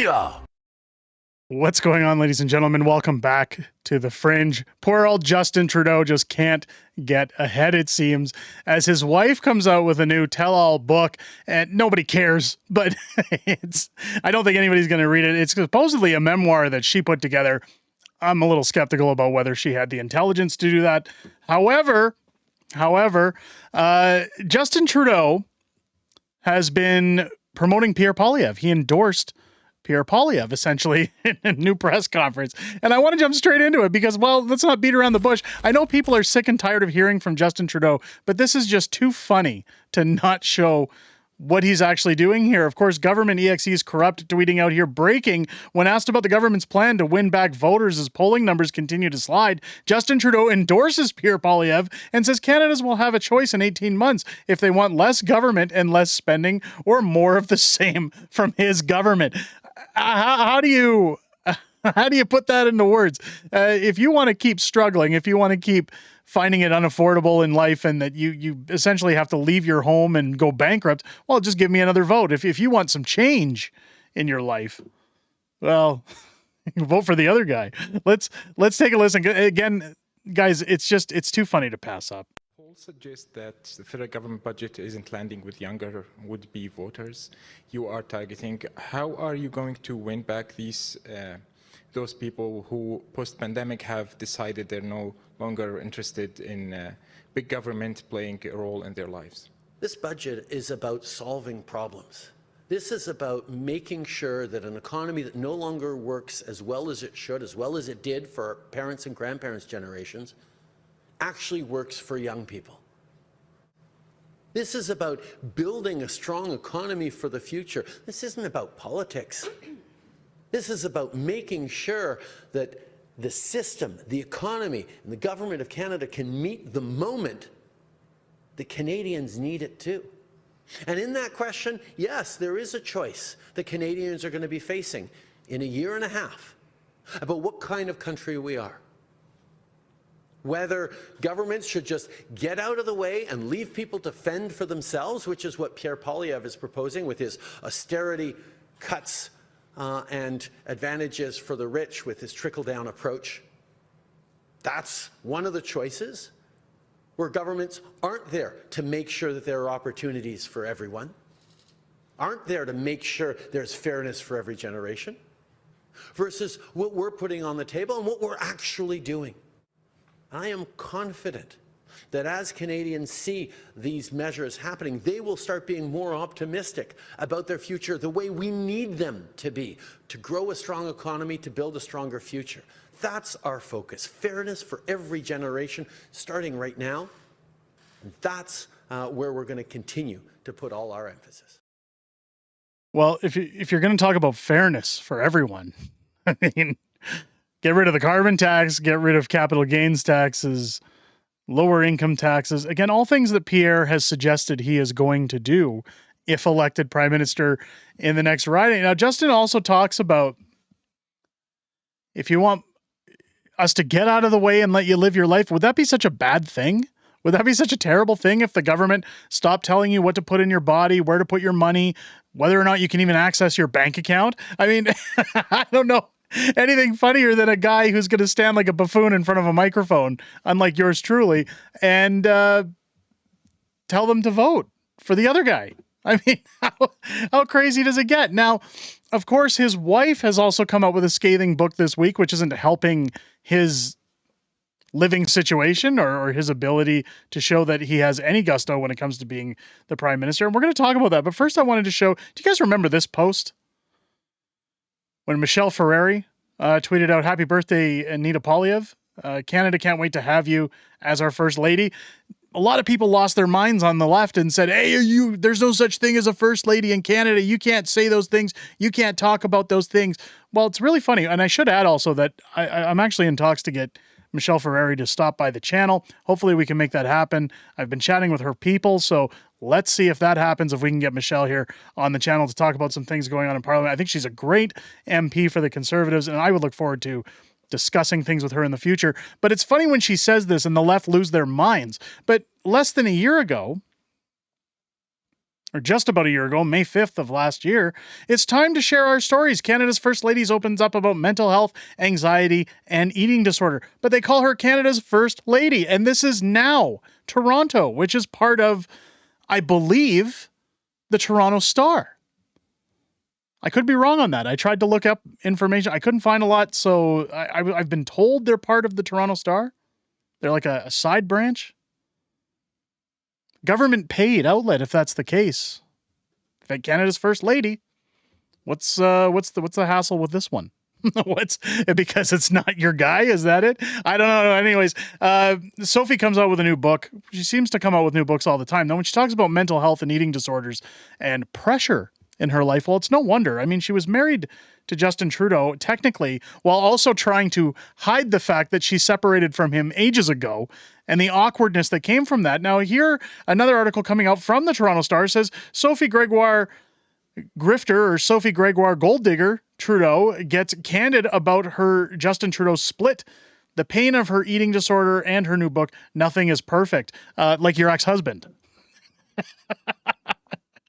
Yeah. What's going on, ladies and gentlemen? Welcome back to The Fringe. Poor old Justin Trudeau just can't get ahead, it seems, as his wife comes out with a new tell-all book, and nobody cares, but I don't think anybody's going to read it. It's supposedly a memoir that she put together. I'm a little skeptical about whether she had the intelligence to do that. However, Justin Trudeau has been promoting Pierre Poilievre. He endorsed Pierre Poilievre, essentially, in a new press conference. And I want to jump straight into it because, well, let's not beat around the bush. I know people are sick and tired of hearing from Justin Trudeau, but this is just too funny to not show what he's actually doing here. Of course, government EXE is corrupt, tweeting out here, breaking, when asked about the government's plan to win back voters as polling numbers continue to slide, Justin Trudeau endorses Pierre Poilievre and says Canadians will have a choice in 18 months if they want less government and less spending or more of the same from his government. How do you put that into words? If you want to keep struggling, if you want to keep finding it unaffordable in life and that you essentially have to leave your home and go bankrupt, well, just give me another vote. If you want some change in your life, well, vote for the other guy. Let's take a listen. Again, guys, it's too funny to pass up. Polls suggest that the federal government budget isn't landing with younger would-be voters you are targeting. How are you going to win back those people who post-pandemic have decided they're no longer interested in big government playing a role in their lives? This budget is about solving problems. This is about making sure that an economy that no longer works as well as it should, as well as it did for our parents' and grandparents' generations, actually works for young people. This is about building a strong economy for the future. This isn't about politics. This is about making sure that the system, the economy, and the government of Canada can meet the moment that Canadians need it to. And in that question, yes, there is a choice that Canadians are going to be facing in a year and a half about what kind of country we are. Whether governments should just get out of the way and leave people to fend for themselves, which is what Pierre Poilievre is proposing with his austerity cuts and advantages for the rich with his trickle-down approach. That's one of the choices, where governments aren't there to make sure that there are opportunities for everyone, aren't there to make sure there's fairness for every generation, versus what we're putting on the table and what we're actually doing. I am confident that as Canadians see these measures happening, they will start being more optimistic about their future the way we need them to be, to grow a strong economy, to build a stronger future. That's our focus, fairness for every generation, starting right now. And that's where we're going to continue to put all our emphasis. Well, if you're going to talk about fairness for everyone, I mean, get rid of the carbon tax, get rid of capital gains taxes, lower income taxes. Again, all things that Pierre has suggested he is going to do if elected prime minister in the next riding. Now, Justin also talks about if you want us to get out of the way and let you live your life, would that be such a bad thing? Would that be such a terrible thing if the government stopped telling you what to put in your body, where to put your money, whether or not you can even access your bank account? I mean, I don't know anything funnier than a guy who's going to stand like a buffoon in front of a microphone, unlike yours truly, and tell them to vote for the other guy. I mean, how crazy does it get? Now, of course, his wife has also come out with a scathing book this week, which isn't helping his living situation or his ability to show that he has any gusto when it comes to being the prime minister. And we're going to talk about that. But first, I wanted to show, do you guys remember this post? When Michelle Ferreri tweeted out, "Happy birthday, Anita Poilievre. Canada can't wait to have you as our first lady." A lot of people lost their minds on the left and said, "Hey, there's no such thing as a first lady in Canada. You can't say those things. You can't talk about those things." Well, it's really funny. And I should add also that I'm actually in talks to get Michelle Ferreri to stop by the channel. Hopefully we can make that happen. I've been chatting with her people, so let's see if that happens, if we can get Michelle here on the channel to talk about some things going on in Parliament. I think she's a great MP for the Conservatives, and I would look forward to discussing things with her in the future. But it's funny when she says this and the left lose their minds. But less than a year ago, or just about a year ago, May 5th of last year, it's time to share our stories. Canada's First Lady opens up about mental health, anxiety, and eating disorder. But they call her Canada's First Lady. And this is now Toronto, which is part of, I believe, the Toronto Star. I could be wrong on that. I tried to look up information. I couldn't find a lot, so I've been told they're part of the Toronto Star. They're like a side branch. Government paid outlet, if that's the case. Canada's First Lady. What's the hassle with this one? Because it's not your guy? Is that it? I don't know. Anyways, Sophie comes out with a new book. She seems to come out with new books all the time. Now, when she talks about mental health and eating disorders and pressure in her life, well, it's no wonder. I mean, she was married to Justin Trudeau, technically, while also trying to hide the fact that she separated from him ages ago and the awkwardness that came from that. Now, here, another article coming out from the Toronto Star says Sophie Gregoire grifter or Sophie Gregoire gold digger Trudeau gets candid about her Justin Trudeau split, the pain of her eating disorder, and her new book, Nothing is Perfect, like your ex-husband.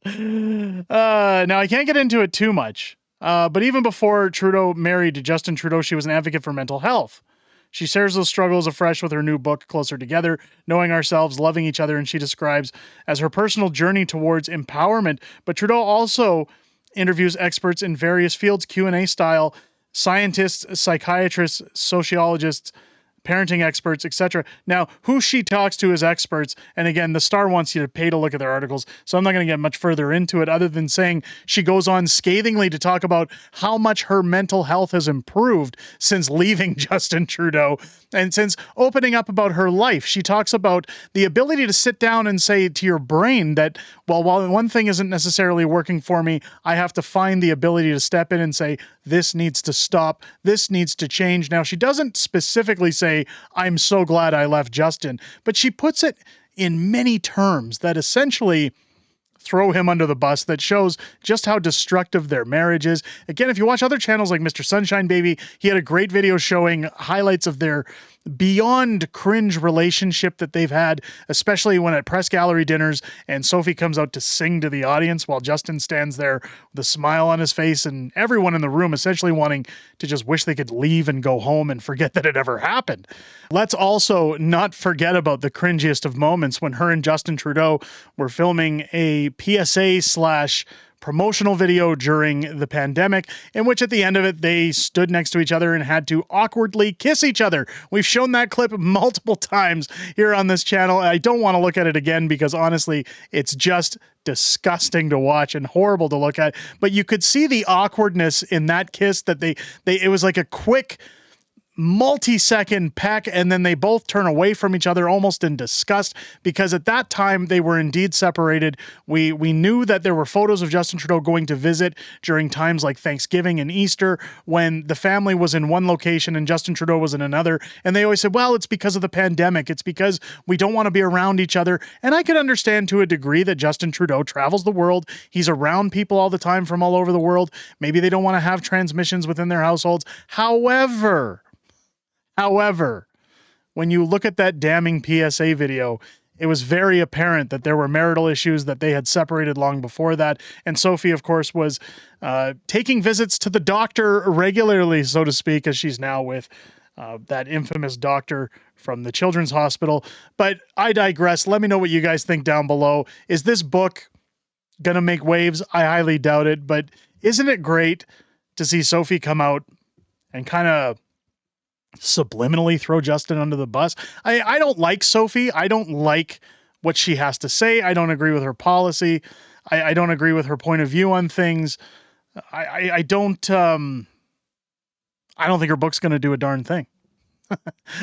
Now, I can't get into it too much, but even before Trudeau married Justin Trudeau, she was an advocate for mental health. She shares those struggles afresh with her new book, Closer Together, Knowing Ourselves, Loving Each Other, and she describes as her personal journey towards empowerment. But Trudeau also interviews experts in various fields, Q&A style, scientists, psychiatrists, sociologists, parenting experts, etc. Now, who she talks to as experts, and again, the Star wants you to pay to look at their articles, so I'm not going to get much further into it other than saying she goes on scathingly to talk about how much her mental health has improved since leaving Justin Trudeau and since opening up about her life. She talks about the ability to sit down and say to your brain that, well, while one thing isn't necessarily working for me, I have to find the ability to step in and say, this needs to stop, this needs to change. Now, she doesn't specifically say, I'm so glad I left Justin, but she puts it in many terms that essentially throw him under the bus, that shows just how destructive their marriage is. Again, if you watch other channels like Mr. Sunshine Baby, he had a great video showing highlights of their beyond cringe relationship that they've had, especially when at press gallery dinners and Sophie comes out to sing to the audience while Justin stands there with a smile on his face and everyone in the room essentially wanting to just wish they could leave and go home and forget that it ever happened. Let's also not forget about the cringiest of moments when her and Justin Trudeau were filming a PSA/ promotional video during the pandemic, in which at the end of it, they stood next to each other and had to awkwardly kiss each other. We've shown that clip multiple times here on this channel. I don't want to look at it again because honestly, it's just disgusting to watch and horrible to look at. But you could see the awkwardness in that kiss that it was like a quick multi-second peck, and then they both turn away from each other almost in disgust because at that time they were indeed separated. We knew that there were photos of Justin Trudeau going to visit during times like Thanksgiving and Easter when the family was in one location and Justin Trudeau was in another, and they always said, well, it's because of the pandemic, it's because we don't want to be around each other. And I could understand to a degree that Justin Trudeau travels the world, he's around people all the time from all over the world, maybe they don't want to have transmissions within their households. However, when you look at that damning PSA video, it was very apparent that there were marital issues, that they had separated long before that. And Sophie, of course, was taking visits to the doctor regularly, so to speak, as she's now with that infamous doctor from the Children's Hospital. But I digress. Let me know what you guys think down below. Is this book going to make waves? I highly doubt it. But isn't it great to see Sophie come out and kind of subliminally throw Justin under the bus? I don't like Sophie. I don't like what she has to say. I don't agree with her policy. I don't agree with her point of view on things. I don't think her book's going to do a darn thing.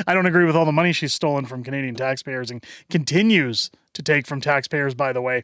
I don't agree with all the money she's stolen from Canadian taxpayers and continues to take from taxpayers, by the way.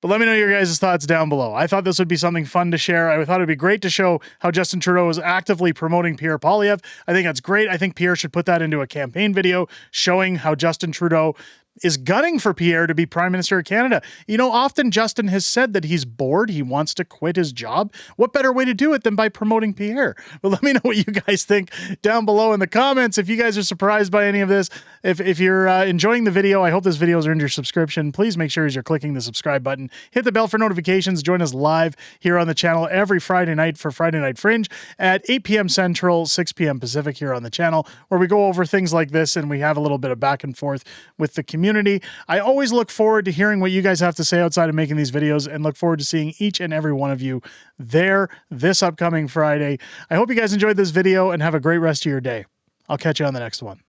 But let me know your guys' thoughts down below. I thought this would be something fun to share. I thought it'd be great to show how Justin Trudeau is actively promoting Pierre Poilievre. I think that's great. I think Pierre should put that into a campaign video showing how Justin Trudeau is gunning for Pierre to be Prime Minister of Canada. You know, often Justin has said that he's bored. He wants to quit his job. What better way to do it than by promoting Pierre? But let me know what you guys think down below in the comments. If you guys are surprised by any of this, if you're enjoying the video, I hope this video has earned your subscription. Please make sure as you're clicking the subscribe button, hit the bell for notifications. Join us live here on the channel every Friday night for Friday Night Fringe at 8 p.m. Central, 6 p.m. Pacific here on the channel, where we go over things like this and we have a little bit of back and forth with the community. I always look forward to hearing what you guys have to say outside of making these videos, and look forward to seeing each and every one of you there this upcoming Friday. I hope you guys enjoyed this video and have a great rest of your day. I'll catch you on the next one.